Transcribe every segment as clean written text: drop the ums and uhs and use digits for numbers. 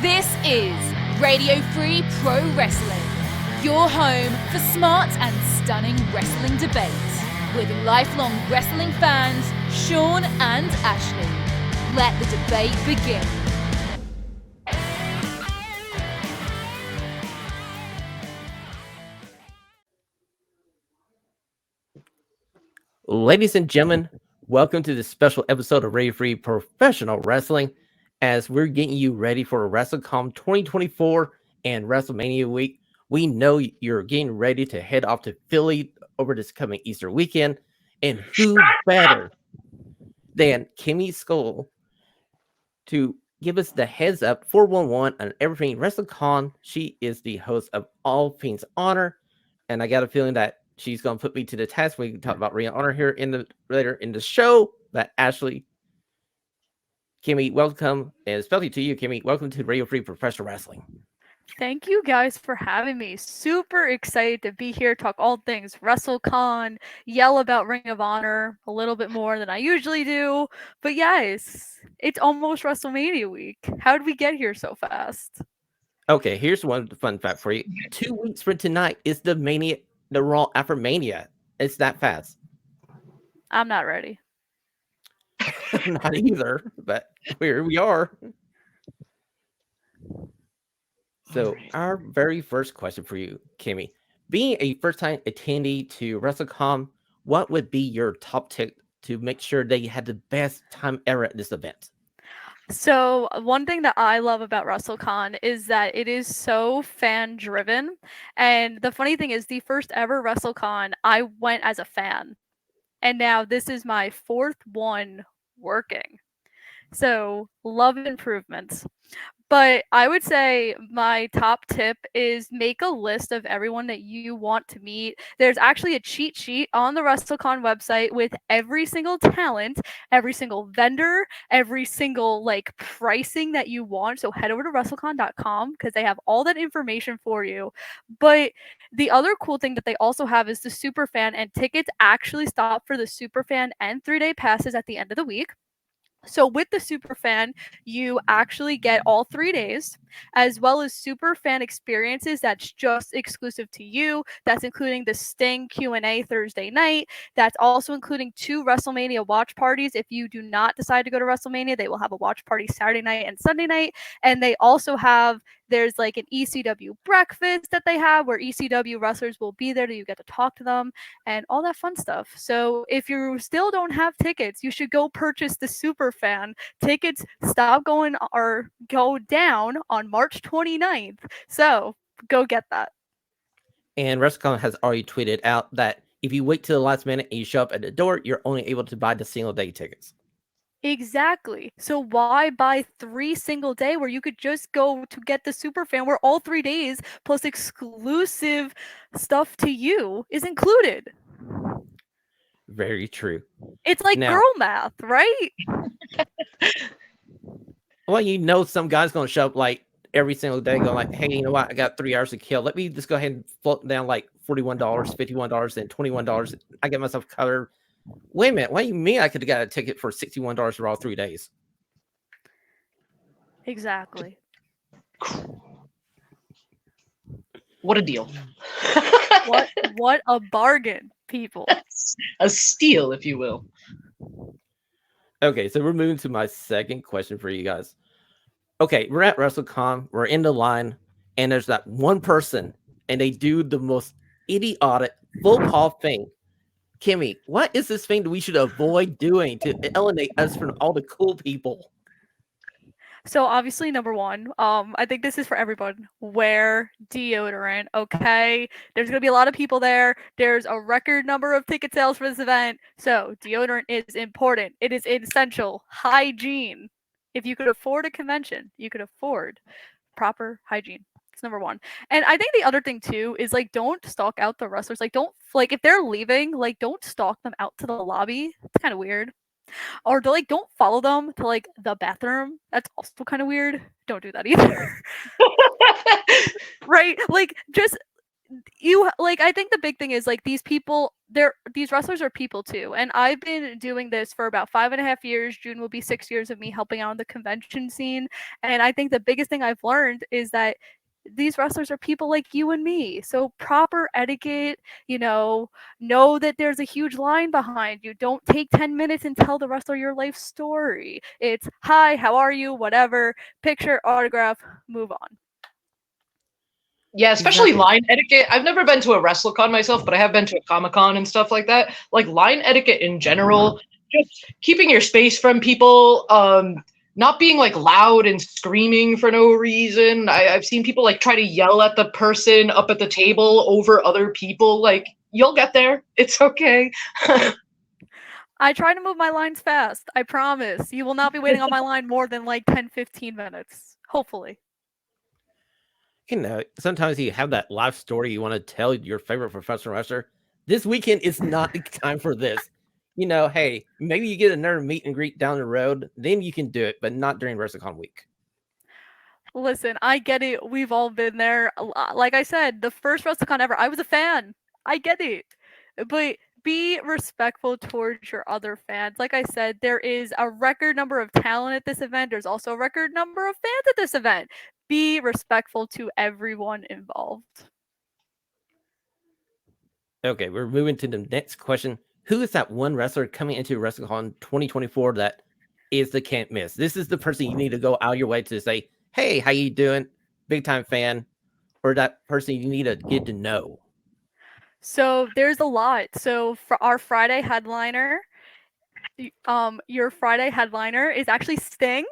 This is Radio Free Pro Wrestling, your home for smart and stunning wrestling debate with lifelong wrestling fans Sean and Ashley. Let the debate begin. Ladies and gentlemen, welcome to this special episode of Radio Free Professional Wrestling as we're getting you ready for Wrestlecon 2024 and WrestleMania week. We know you're getting ready to head off to Philly over this coming Easter weekend, and who better than Kimmy Sokol to give us the heads up 411 on everything Wrestlecon. She is the host of All Things Honor, and I got a feeling that she's going to put me to the test. We can talk about Ring of Honor here later in the show. But Ashley, Kimmy, welcome, and especially to you, Kimmy, welcome to Radio Free Professional Wrestling. Thank you guys for having me. Super excited to be here, talk all things WrestleCon, yell about Ring of Honor a little bit more than I usually do. But yes, it's almost WrestleMania week. How did we get here so fast? Okay, here's one fun fact for you. 2 weeks from tonight is the Raw after Mania. It's that fast. I'm not ready. Not either, but here we are. So our very first question for you, Kimmy, being a first-time attendee to WrestleCon, what would be your top tip to make sure that you had the best time ever at this event? So, one thing that I love about WrestleCon is that it is so fan driven. And the funny thing is, the first ever WrestleCon, I went as a fan. And now this is my fourth one working. So, love improvements. But I would say my top tip is make a list of everyone that you want to meet. There's actually a cheat sheet on the WrestleCon website with every single talent, every single vendor, every single like pricing that you want. So head over to WrestleCon.com because they have all that information for you. But the other cool thing that they also have is the Superfan, and tickets actually stop for the Superfan and 3-day passes at the end of the week. So with the Superfan, you actually get all 3 days, as well as Superfan experiences that's just exclusive to you. That's including the Sting Q&A Thursday night. That's also including 2 WrestleMania watch parties. If you do not decide to go to WrestleMania, they will have a watch party Saturday night and Sunday night. And they also have there's like an ECW breakfast that they have where ECW wrestlers will be there, that you get to talk to them and all that fun stuff. So if you still don't have tickets, you should go purchase the Superfan. Tickets stop going or go down on March 29th. So go get that. And WrestleCon has already tweeted out that if you wait till the last minute and you show up at the door, you're only able to buy the single day tickets. Exactly. So why buy 3 single day where you could just go to get the Superfan where all 3 days plus exclusive stuff to you is included? Very true. It's like Now, girl math, right? well, you know some guy's going to show up like every single day going like, hey, you know what? I got 3 hours to kill. Let me just go ahead and float down like $41, $51, and $21. I get myself covered. Wait a minute. What do you mean I could have got a ticket for $61 for all 3 days? Exactly. What a deal. What a bargain, people. A steal, if you will. Okay, so we're moving to my second question for you guys. Okay, we're at WrestleCon, we're in the line, and there's that one person, and they do the most idiotic full call thing. Kimmy, what is this thing that we should avoid doing to alienate us from all the cool people? So obviously, number one, I think this is for everyone. Wear deodorant, okay? There's gonna be a lot of people there. There's a record number of ticket sales for this event, so deodorant is important. It is essential. Hygiene. If you could afford a convention, you could afford proper hygiene. It's number one. And I think the other thing too is like don't stalk out the wrestlers. Like don't like if they're leaving, like don't stalk them out to the lobby. It's kind of weird. Or don't follow them to like the bathroom. That's also kind of weird. Don't do that either. Right? Like just I think the big thing is like these wrestlers are people too, and I've been doing this for about 5.5 years. June will be 6 years of me helping out on the convention scene, and I think the biggest thing I've learned is that these wrestlers are people like you and me. So proper etiquette, know that there's a huge line behind you. Don't take 10 minutes and tell the wrestler your life story. It's hi, how are you, whatever, picture, autograph, move on. Yeah, especially Exactly. line etiquette. I've never been to a WrestleCon myself, but I have been to a Comic-Con and stuff like that. Like line etiquette in general, just keeping your space from people, not being like loud and screaming for no reason. I've seen people like try to yell at the person up at the table over other people. Like, you'll get there. It's okay. I try to move my lines fast. I promise. You will not be waiting on my line more than like 10, 15 minutes. Hopefully. Sometimes you have that life story you want to tell your favorite professional wrestler. This weekend is not the time for this. Hey, maybe you get another meet and greet down the road, then you can do it, but not during WrestleCon week. Listen, I get it. We've all been there. Like I said, the first WrestleCon ever, I was a fan. I get it. But be respectful towards your other fans. Like I said, there is a record number of talent at this event. There's also a record number of fans at this event. Be respectful to everyone involved. Okay, we're moving to the next question. Who is that one wrestler coming into WrestleCon 2024 that is the can't miss? This is the person you need to go out your way to say, hey, how you doing? Big time fan. Or that person you need to get to know. So there's a lot. So for our Friday headliner, your Friday headliner is actually Sting.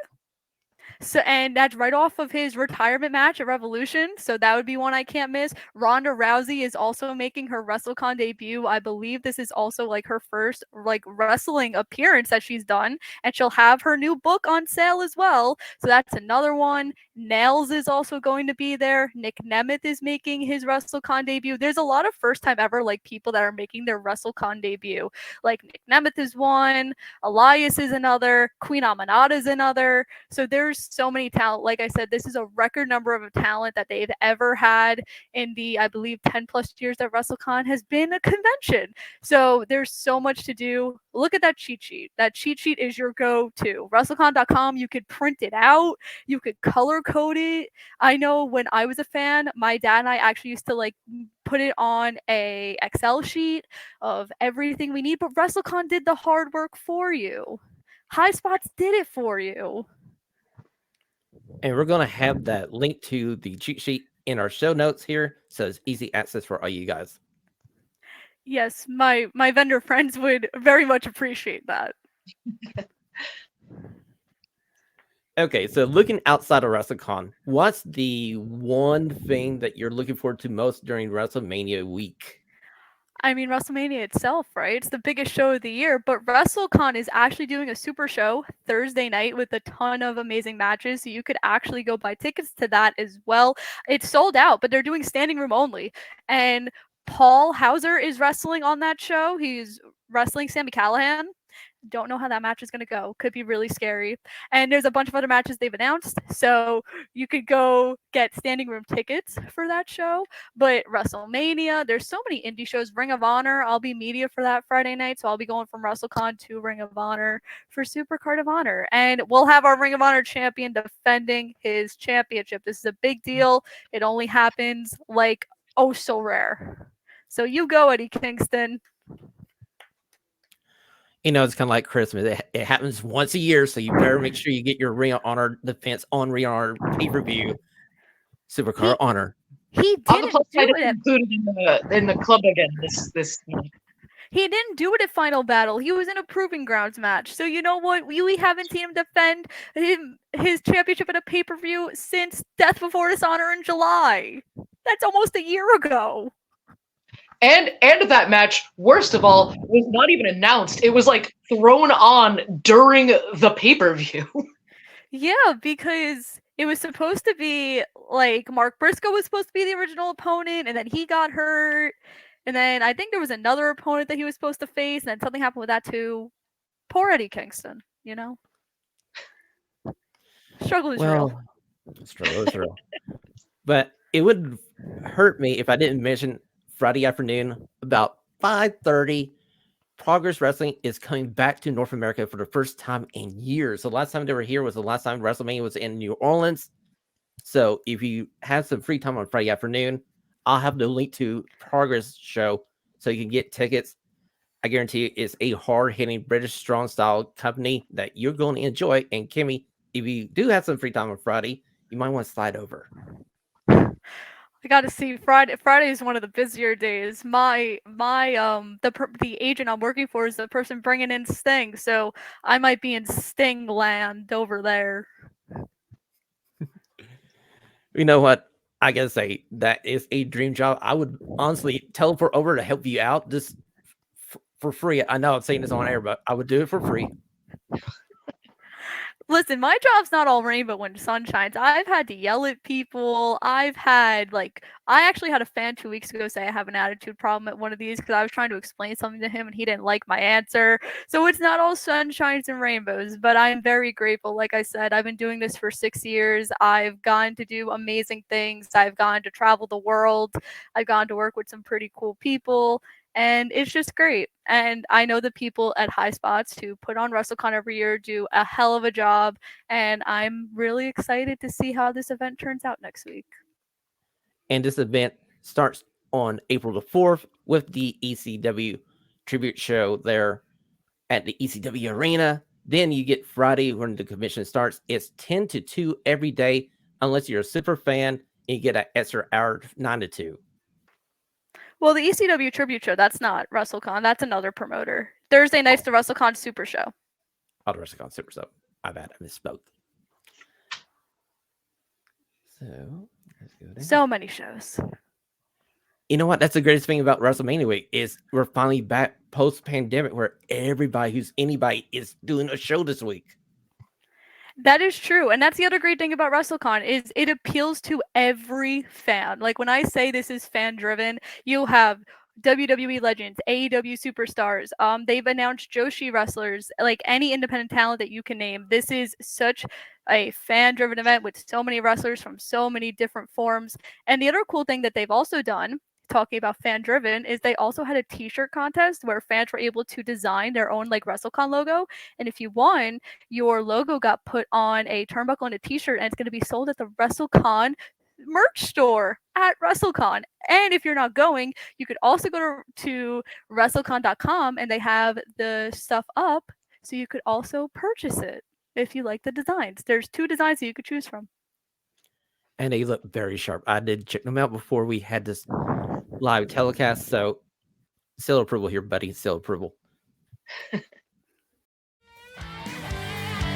So, and that's right off of his retirement match at Revolution. So that would be one I can't miss. Ronda Rousey is also making her WrestleCon debut. I believe this is also like her first like wrestling appearance that she's done, and she'll have her new book on sale as well. So that's another one. Nails is also going to be there. Nick Nemeth is making his WrestleCon debut. There's a lot of first time ever like people that are making their WrestleCon debut. Like Nick Nemeth is one. Elias is another. Queen Amanada is another. So there's so many talent. Like I said, this is a record number of talent that they've ever had in the, I believe, 10 plus years that WrestleCon has been a convention. So there's so much to do. Look at that cheat sheet. That cheat sheet is your go-to. WrestleCon.com, you could print it out. You could color code it. I know when I was a fan, my dad and I actually used to like put it on a Excel sheet of everything we need, but WrestleCon did the hard work for you. High Spots did it for you. And we're going to have that link to the cheat sheet in our show notes here, so it's easy access for all you guys. Yes, my vendor friends would very much appreciate that. Okay, so looking outside of WrestleCon, what's the one thing that you're looking forward to most during WrestleMania week? I mean, WrestleMania itself, right? It's the biggest show of the year, but WrestleCon is actually doing a super show Thursday night with a ton of amazing matches. So you could actually go buy tickets to that as well. It's sold out, but they're doing standing room only. And Paul Hauser is wrestling on that show. He's wrestling Sami Callihan. Don't know how that match is going to go. Could be really scary. And there's a bunch of other matches they've announced. So you could go get standing room tickets for that show. But WrestleMania, there's so many indie shows. Ring of Honor, I'll be media for that Friday night. So I'll be going from WrestleCon to Ring of Honor for Supercard of Honor. And we'll have our Ring of Honor champion defending his championship. This is a big deal. It only happens like oh so rare. So you go, Eddie Kingston. It's kind of like Christmas. It happens once a year, so you better make sure you get your Ring of Honor defense on Ring of Honor pay-per-view. Supercard Honor. He On the didn't plus do side, it. it's included in the club again this He didn't do it at Final Battle. He was in a Proving Grounds match. So you know what? We haven't seen him defend his championship at a pay-per-view since Death Before Dishonor in July. That's almost a year ago. And that match, worst of all, was not even announced. It was like thrown on during the pay-per-view. Yeah, because it was supposed to be like Mark Briscoe was supposed to be the original opponent, and then he got hurt. And then I think there was another opponent that he was supposed to face, and then something happened with that too. Poor Eddie Kingston, Struggle is real. Struggle is real. But it would hurt me if I didn't mention Friday afternoon about 5:30. Progress Wrestling is coming back to North America for the first time in years. The last time they were here was the last time WrestleMania was in New Orleans. So if you have some free time on Friday afternoon, I'll have the link to Progress show so you can get tickets. I guarantee you it's a hard-hitting British strong style company that you're going to enjoy. And Kimmy, if you do have some free time on Friday, you might want to slide over. I gotta see Friday. Friday is one of the busier days. The agent I'm working for is the person bringing in Sting, so I might be in Sting land over there. You know what? I gotta say that is a dream job. I would honestly teleport over to help you out just for free. I know I'm saying this on air, but I would do it for free. Listen, my job's not all rainbow when the sun shines. I've had to yell at people. I actually had a fan 2 weeks ago say I have an attitude problem at one of these because I was trying to explain something to him and he didn't like my answer. So it's not all sunshines and rainbows, but I'm very grateful. Like I said, I've been doing this for 6 years. I've gone to do amazing things. I've gone to travel the world. I've gone to work with some pretty cool people. And it's just great. And I know the people at High Spots who put on WrestleCon every year do a hell of a job. And I'm really excited to see how this event turns out next week. And this event starts on April the 4th with the ECW tribute show there at the ECW Arena. Then you get Friday when the convention starts. It's 10 to 2 every day, unless you're a super fan and you get an extra hour 9 to 2. Well, the ECW tribute show, that's not WrestleCon. That's another promoter. Thursday night's the WrestleCon Super Show. Oh, the WrestleCon Super Show. My bad. I misspoke. So, let's go down. So many shows. You know what? That's the greatest thing about WrestleMania week is we're finally back post-pandemic where everybody who's anybody is doing a show this week. That is true. And that's the other great thing about WrestleCon is it appeals to every fan. Like when I say this is fan driven, you'll have WWE legends, AEW superstars. They've announced Joshi wrestlers, like any independent talent that you can name. This is such a fan driven event with so many wrestlers from so many different forms. And the other cool thing that they've also done, talking about fan driven, is they also had a t-shirt contest where fans were able to design their own like WrestleCon logo, and if you won, your logo got put on a turnbuckle and a t-shirt, and it's going to be sold at the WrestleCon merch store at WrestleCon. And if you're not going, you could also go to WrestleCon.com and they have the stuff up, so you could also purchase it if you like the designs. There's 2 designs that you could choose from. And they look very sharp. I did check them out before we had this live telecast, so seal approval here, buddy. Seal approval.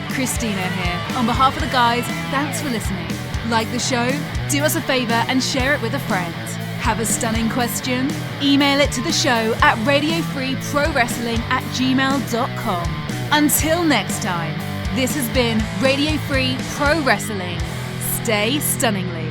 Christina here. On behalf of the guys, thanks for listening. Like the show? Do us a favor and share it with a friend. Have a stunning question? Email it to the show at radiofreeprowrestling@gmail.com. Until next time, this has been Radio Free Pro Wrestling. Stay stunningly.